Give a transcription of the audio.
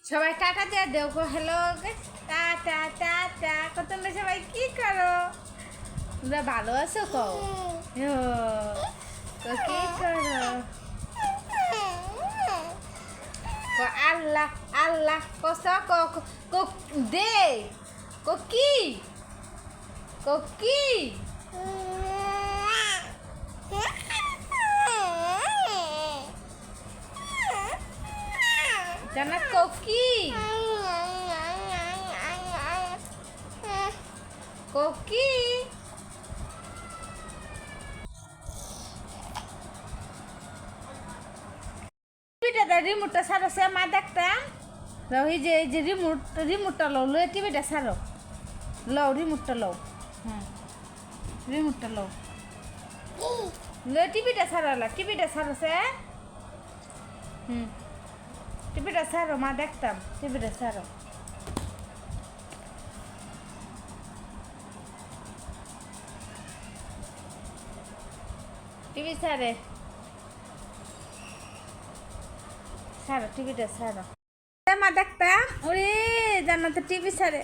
সবাই টাটা দিয়ে দেও গো। Hello tata tata. তোমরা সবাই কি করো? তোমরা ভালো আছো কো? কি করো? আল্লাহ আল্লাহ কস কো দে কি কি জান্নাত কোকি কোকি রিমোটটা ছাড়ো সে মা দেখতাম ওই যে রিমোটটা লও লো টিভিটা ছাড়ো লও রিমোটটা লও হ্যাঁ রিমোটটা লও লো টিভিটা ছাড়ালা টিভিটা ছাড়ো সে টিভিটা ছাড়ো মা দেখতাম টিভিটা ছাড়ো টিভি ছাড়ে ছাড়ো টিভিটা ছাড়ো মা দেখতাম ওরে জান্নাতে টিভি ছাড়ে